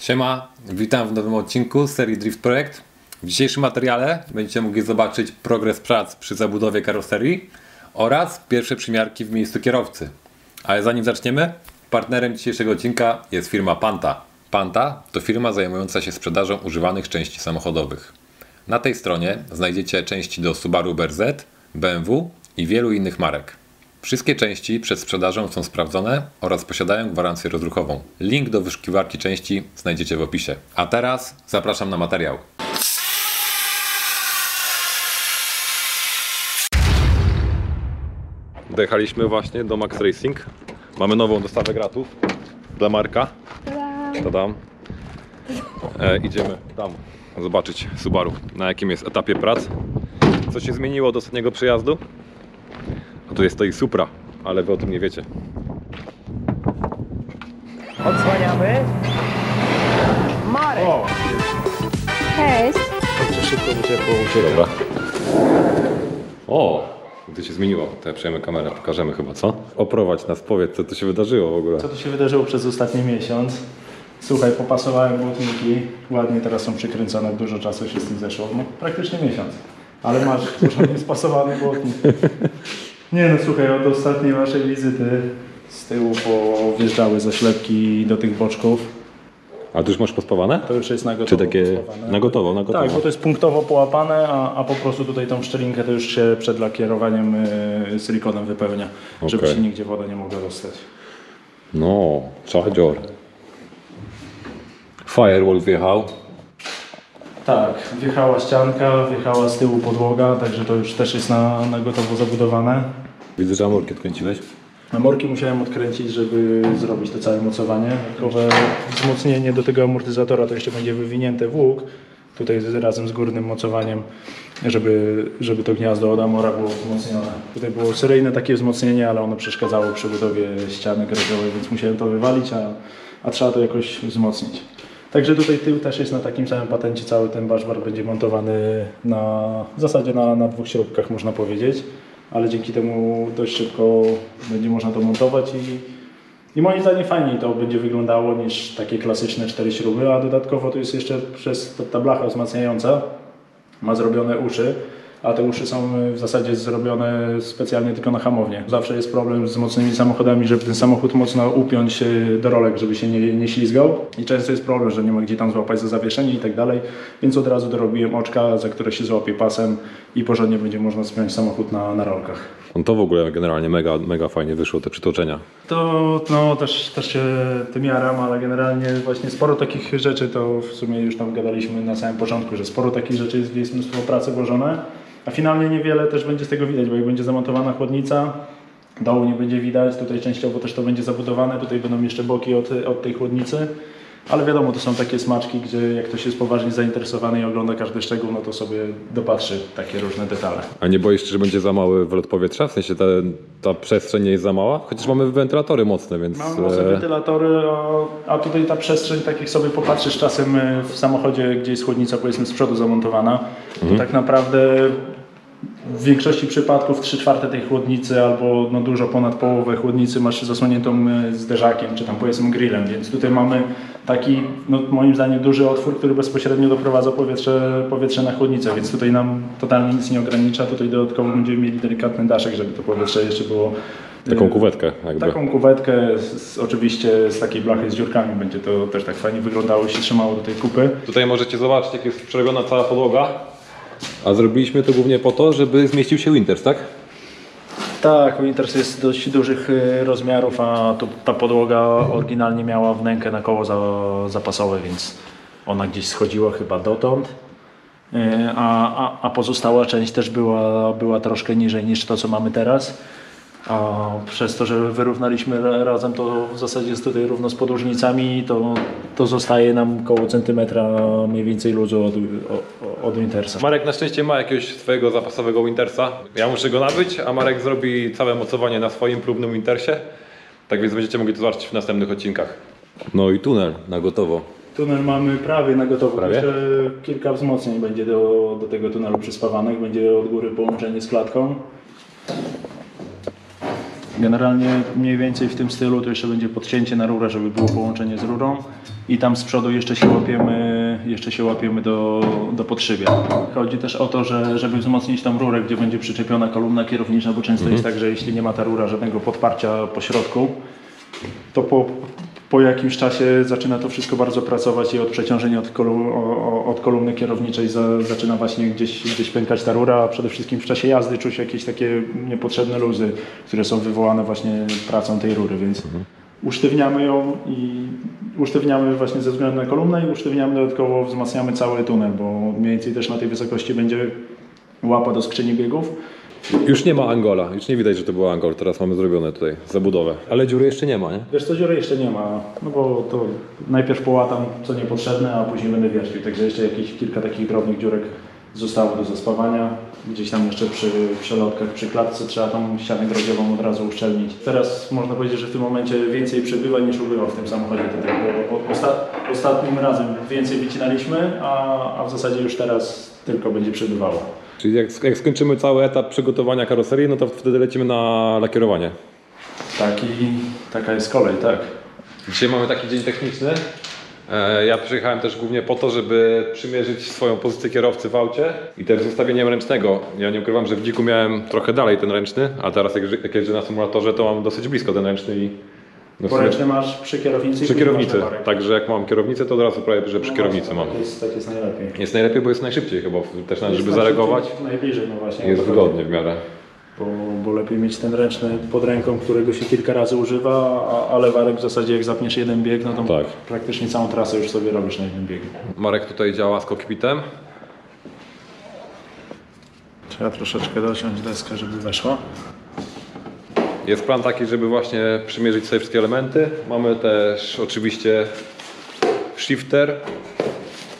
Siema, witam w nowym odcinku z serii Drift Projekt. W dzisiejszym materiale będziecie mogli zobaczyć progres prac przy zabudowie karoserii oraz pierwsze przymiarki w miejscu kierowcy. Ale zanim zaczniemy, partnerem dzisiejszego odcinka jest firma Panta. Panta to firma zajmująca się sprzedażą używanych części samochodowych. Na tej stronie znajdziecie części do Subaru BRZ, BMW i wielu innych marek. Wszystkie części przed sprzedażą są sprawdzone oraz posiadają gwarancję rozruchową. Link do wyszukiwarki części znajdziecie w opisie. A teraz zapraszam na materiał. Dojechaliśmy właśnie do Max Racing. Mamy nową dostawę gratów dla Marka. Tadam. Idziemy tam zobaczyć Subaru, na jakim jest etapie prac. Co się zmieniło od ostatniego przejazdu? A tu jest to i Supra, ale wy o tym nie wiecie. Odsłaniamy. Marek! O! Cześć! Chodźcie szybko, bo ciepło. Dobra. O! Gdy się zmieniło, to ja przejmę kamerę, pokażemy chyba, co? Oprowadź nas, powiedz, co tu się wydarzyło w ogóle. Co tu się wydarzyło przez ostatni miesiąc? Słuchaj, popasowałem błotniki, ładnie teraz są przykręcone, dużo czasu się z tym zeszło, no praktycznie miesiąc. Ale masz porządnie spasowany błotnik. Nie no słuchaj, od ostatniej waszej wizyty z tyłu powjeżdżały zaślepki do tych boczków. A tu już masz pospawane? To już jest na gotowo. Czy takie pospawane. na gotowo? Tak, bo to jest punktowo połapane, a po prostu tutaj tą szczelinkę to już się przed lakierowaniem silikonem wypełnia, żeby Okej. się nigdzie woda nie mogła dostać. No, czardzior. Firewall wjechał. Tak, wjechała ścianka, wjechała z tyłu podłoga, także to już też jest na gotowo zabudowane. Widzę, że amorki odkręciłeś. Amorki musiałem odkręcić, żeby zrobić to całe mocowanie. Dodatkowe wzmocnienie do tego amortyzatora to jeszcze będzie wywinięte w łuk. Tutaj razem z górnym mocowaniem, żeby to gniazdo od Amora było wzmocnione. Tutaj było seryjne takie wzmocnienie, ale ono przeszkadzało przy budowie ściany garażowej, więc musiałem to wywalić, a trzeba to jakoś wzmocnić. Także tutaj tył też jest na takim samym patencie, cały ten baszbar będzie montowany w zasadzie na dwóch śrubkach, można powiedzieć, ale dzięki temu dość szybko będzie można to montować i moim zdaniem fajniej to będzie wyglądało niż takie klasyczne 4 śruby, a dodatkowo tu jest jeszcze przez ta blacha wzmacniająca, ma zrobione uszy, a te uszy są w zasadzie zrobione specjalnie tylko na hamownię. Zawsze jest problem z mocnymi samochodami, żeby ten samochód mocno upiąć do rolek, żeby się nie ślizgał. I często jest problem, że nie ma gdzie tam złapać za zawieszenie i tak dalej. Więc od razu dorobiłem oczka, za które się złapie pasem i porządnie będzie można spiąć samochód na rolkach. On to w ogóle generalnie mega fajnie wyszło, te przytoczenia. To no, też się tym jaram, ale generalnie właśnie sporo takich rzeczy, to w sumie już tam gadaliśmy na samym początku, że sporo takich rzeczy jest, gdzie jest mnóstwo pracy włożone. A finalnie niewiele też będzie z tego widać, bo jak będzie zamontowana chłodnica, dołu nie będzie widać, tutaj częściowo też to będzie zabudowane, tutaj będą jeszcze boki od tej chłodnicy. Ale wiadomo, to są takie smaczki, gdzie jak ktoś jest poważnie zainteresowany i ogląda każdy szczegół, no to sobie dopatrzy takie różne detale. A nie boisz się, że będzie za mały wlot powietrza? W sensie ta przestrzeń nie jest za mała? Chociaż mamy wentylatory mocne, więc... Mamy mocne wentylatory, a tutaj ta przestrzeń, tak jak sobie popatrzysz czasem w samochodzie, gdzie jest chłodnica powiedzmy z przodu zamontowana, to tak naprawdę w większości przypadków 3/4 tej chłodnicy albo no dużo ponad połowę chłodnicy masz zasłoniętą zderzakiem czy tam powiedzmy grillem, więc tutaj mamy taki no moim zdaniem duży otwór, który bezpośrednio doprowadza powietrze na chłodnicę, więc tutaj nam totalnie nic nie ogranicza, tutaj dodatkowo będziemy mieli delikatny daszek, żeby to powietrze jeszcze było... Taką kuwetkę jakby. Taką kuwetkę, oczywiście z takiej blachy z dziurkami, będzie to też tak fajnie wyglądało i się trzymało do tej kupy. Tutaj możecie zobaczyć, jak jest przerobiona cała podłoga. A zrobiliśmy to głównie po to, żeby zmieścił się Winters, tak? Tak, Winters jest dość dużych rozmiarów, a tu ta podłoga oryginalnie miała wnękę na koło zapasowe, więc ona gdzieś schodziła chyba dotąd. A pozostała część też była troszkę niżej niż to, co mamy teraz. A przez to, że wyrównaliśmy razem, to w zasadzie jest tutaj równo z podłużnicami, to zostaje nam koło centymetra mniej więcej luzu od Wintersa. Marek na szczęście ma jakiegoś swojego zapasowego Wintersa. Ja muszę go nabyć, a Marek zrobi całe mocowanie na swoim próbnym Wintersie. Tak więc będziecie mogli to zobaczyć w następnych odcinkach. No i tunel na gotowo. Tunel mamy prawie na gotowo. Prawie? Jeszcze kilka wzmocnień będzie do tego tunelu przyspawanych. Będzie od góry połączenie z klatką. Generalnie mniej więcej w tym stylu to jeszcze będzie podcięcie na rurę, żeby było połączenie z rurą i tam z przodu jeszcze się łapiemy do podszybia. Chodzi też o to, żeby wzmocnić tą rurę, gdzie będzie przyczepiona kolumna kierownicza, bo często jest tak, że jeśli nie ma ta rura żadnego podparcia po środku, to po jakimś czasie zaczyna to wszystko bardzo pracować i od przeciążenia od kolumny kierowniczej zaczyna właśnie gdzieś pękać ta rura, a przede wszystkim w czasie jazdy czuć jakieś takie niepotrzebne luzy, które są wywołane właśnie pracą tej rury, więc usztywniamy ją i usztywniamy właśnie ze względu na kolumnę i usztywniamy dodatkowo, wzmacniamy cały tunel, bo mniej więcej też na tej wysokości będzie łapa do skrzyni biegów. Już nie ma Angola, już nie widać, że to było Angol, teraz mamy zrobione tutaj zabudowę. Ale dziury jeszcze nie ma, nie? Wiesz co, dziury jeszcze nie ma, no bo to najpierw połatam co niepotrzebne, a później będę wiercił, także jeszcze jakieś kilka takich drobnych dziurek zostało do zaspawania. Gdzieś tam jeszcze przy przelotkach, przy klatce trzeba tą ścianę grodziową od razu uszczelnić. Teraz można powiedzieć, że w tym momencie więcej przybywa niż ubywa w tym samochodzie tutaj, bo ostatnim razem więcej wycinaliśmy, a w zasadzie już teraz tylko będzie przybywało. Czyli jak skończymy cały etap przygotowania karoserii, no to wtedy lecimy na lakierowanie. Taka jest kolej, tak. Dzisiaj mamy taki dzień techniczny. Ja przyjechałem też głównie po to, żeby przymierzyć swoją pozycję kierowcy w aucie i też z ustawieniem ręcznego. Ja nie ukrywam, że w Dziku miałem trochę dalej ten ręczny, a teraz jak jeżdżę na symulatorze, to mam dosyć blisko ten ręczny i... No bo ręczny masz przy kierownicy. Przy kierownicy, także jak mam kierownicę, to od razu prawie, że przy kierownicy mam. Tak jest najlepiej. Jest najlepiej, bo jest najszybciej chyba, też żeby zareagować. Najbliżej, no właśnie. Jest wygodnie w miarę. Bo lepiej mieć ten ręczny pod ręką, którego się kilka razy używa, a lewarek w zasadzie jak zapniesz jeden bieg, no to tak. Praktycznie całą trasę już sobie robisz na jednym biegu. Marek tutaj działa z kokpitem. Trzeba troszeczkę dociąć deskę, żeby weszła. Jest plan taki, żeby właśnie przymierzyć sobie wszystkie elementy. Mamy też oczywiście shifter,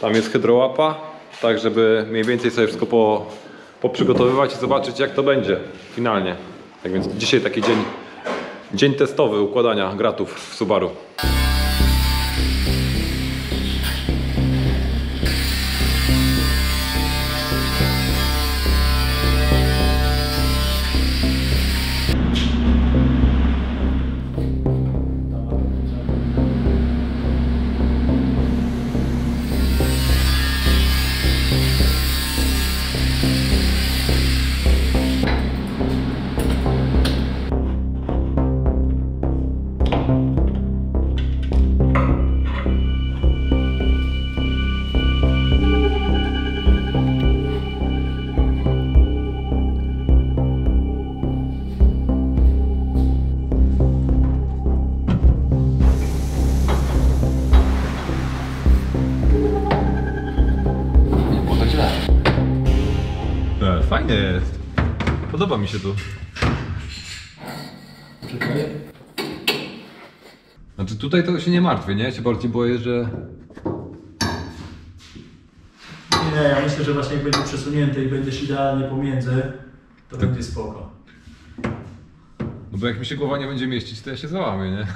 tam jest hydrołapa, tak żeby mniej więcej sobie wszystko poprzygotowywać i zobaczyć jak to będzie finalnie. Tak więc dzisiaj taki dzień testowy układania gratów w Subaru. Fajnie jest. Podoba mi się tu. Czekaj. Znaczy tutaj to się nie martwię, nie? Ja się bardziej boję, że... Nie, ja myślę, że właśnie jak będzie przesunięty i będziesz idealnie pomiędzy, to będzie spoko. No bo jak mi się głowa nie będzie mieścić, to ja się załamię, nie?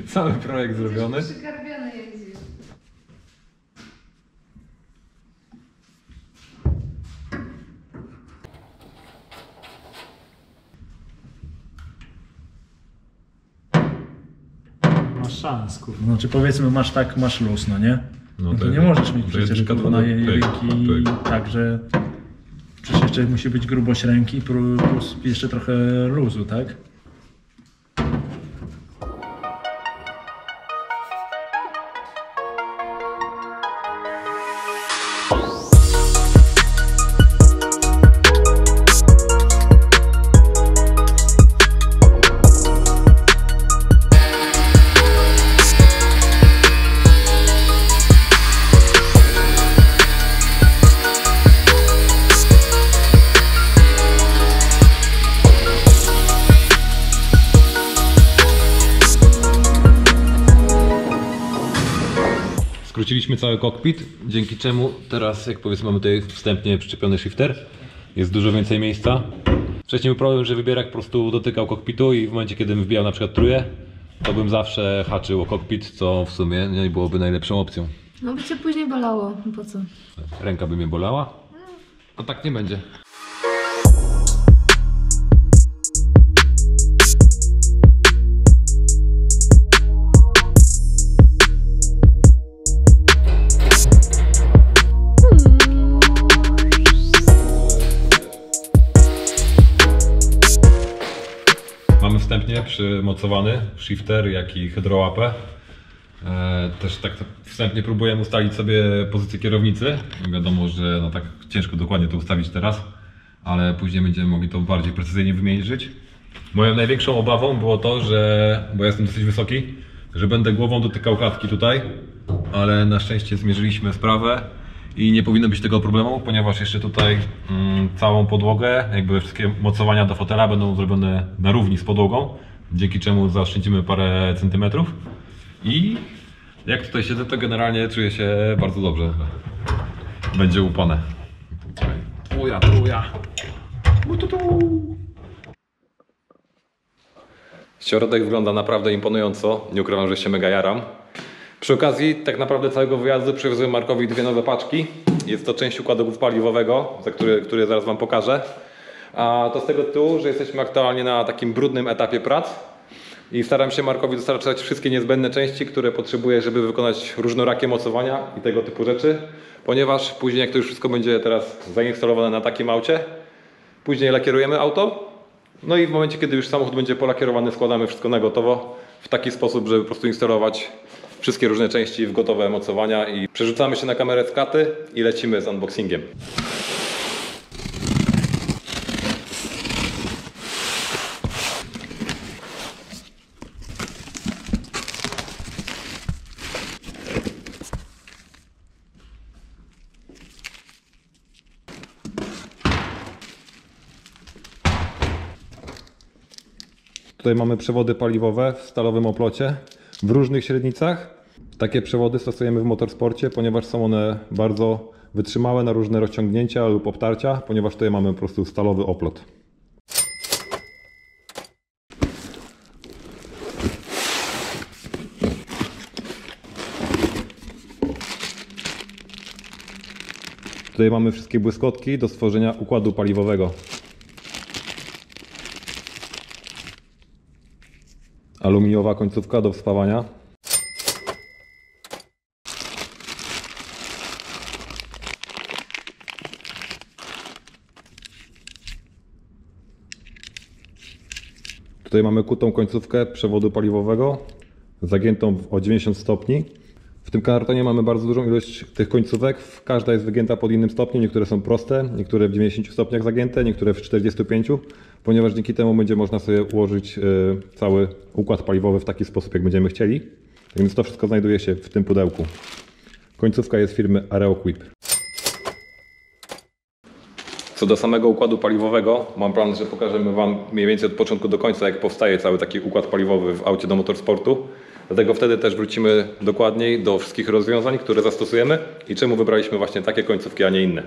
Cały projekt zrobiony. Przygarbiony jeździsz. Masz szans, kurwa. Znaczy powiedzmy masz luz, no nie? No to nie możesz mieć przecież na ręki tak, że przecież jeszcze musi być grubość ręki plus jeszcze trochę luzu, tak? Skróciliśmy cały kokpit, dzięki czemu teraz, jak powiedzmy, mamy tutaj wstępnie przyczepiony shifter, jest dużo więcej miejsca. Wcześniej był problem, że wybierak po prostu dotykał kokpitu i w momencie, kiedy bym wbijał na przykład trójkę, to bym zawsze haczył o kokpit, co w sumie nie byłoby najlepszą opcją. No by cię później bolało, po co? Ręka by mnie bolała, a tak nie będzie. przymocowany, shifter, jak i hydrołapę. Też tak wstępnie próbujemy ustalić sobie pozycję kierownicy. Wiadomo, że no tak ciężko dokładnie to ustawić teraz, ale później będziemy mogli to bardziej precyzyjnie wymierzyć. Moją największą obawą było to, bo ja jestem dosyć wysoki, że będę głową dotykał klatki tutaj, ale na szczęście zmierzyliśmy sprawę i nie powinno być tego problemu, ponieważ jeszcze tutaj całą podłogę, jakby wszystkie mocowania do fotela będą zrobione na równi z podłogą, dzięki czemu zaoszczędzimy parę centymetrów. I jak tutaj siedzę, to generalnie czuję się bardzo dobrze. Będzie łupane. Truja. Środek wygląda naprawdę imponująco. Nie ukrywam, że się mega jaram. Przy okazji tak naprawdę całego wyjazdu przywiozłem Markowi 2 nowe paczki. Jest to część układu paliwowego, który zaraz Wam pokażę. A to z tego tytułu, że jesteśmy aktualnie na takim brudnym etapie prac. I staram się Markowi dostarczać wszystkie niezbędne części, które potrzebuje, żeby wykonać różnorakie mocowania i tego typu rzeczy. Ponieważ później, jak to już wszystko będzie teraz zainstalowane na takim aucie, później lakierujemy auto. No i w momencie, kiedy już samochód będzie polakierowany, składamy wszystko na gotowo w taki sposób, żeby po prostu instalować wszystkie różne części w gotowe mocowania i przerzucamy się na kamerę z katy i lecimy z unboxingiem. Tutaj mamy przewody paliwowe w stalowym oplocie w różnych średnicach. Takie przewody stosujemy w motorsporcie, ponieważ są one bardzo wytrzymałe na różne rozciągnięcia lub obtarcia, ponieważ tutaj mamy po prostu stalowy oplot. Tutaj mamy wszystkie błyskotki do stworzenia układu paliwowego. Aluminiowa końcówka do wspawania. Tutaj mamy kutą końcówkę przewodu paliwowego, zagiętą o 90 stopni. W tym kartonie mamy bardzo dużą ilość tych końcówek. Każda jest wygięta pod innym stopniem. Niektóre są proste, niektóre w 90 stopniach zagięte, niektóre w 45, ponieważ dzięki temu będzie można sobie ułożyć cały układ paliwowy w taki sposób, jak będziemy chcieli. Tak więc to wszystko znajduje się w tym pudełku. Końcówka jest firmy Aeroquip. Co do samego układu paliwowego, mam plan, że pokażemy Wam mniej więcej od początku do końca, jak powstaje cały taki układ paliwowy w aucie do motorsportu. Dlatego wtedy też wrócimy dokładniej do wszystkich rozwiązań, które zastosujemy i czemu wybraliśmy właśnie takie końcówki, a nie inne.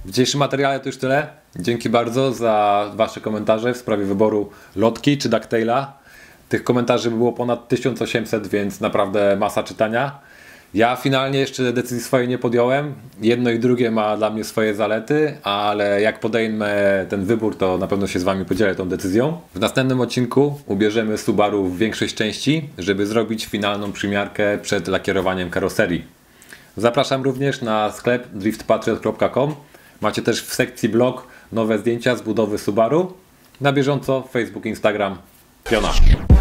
W dzisiejszym materiale to już tyle. Dzięki bardzo za Wasze komentarze w sprawie wyboru lotki czy ducktaila. Tych komentarzy było ponad 1800, więc naprawdę masa czytania. Ja finalnie jeszcze decyzji swojej nie podjąłem. Jedno i drugie ma dla mnie swoje zalety, ale jak podejmę ten wybór, to na pewno się z Wami podzielę tą decyzją. W następnym odcinku ubierzemy Subaru w większość części, żeby zrobić finalną przymiarkę przed lakierowaniem karoserii. Zapraszam również na sklep driftpatriot.com. Macie też w sekcji blog nowe zdjęcia z budowy Subaru. Na bieżąco Facebook, Instagram. Piona.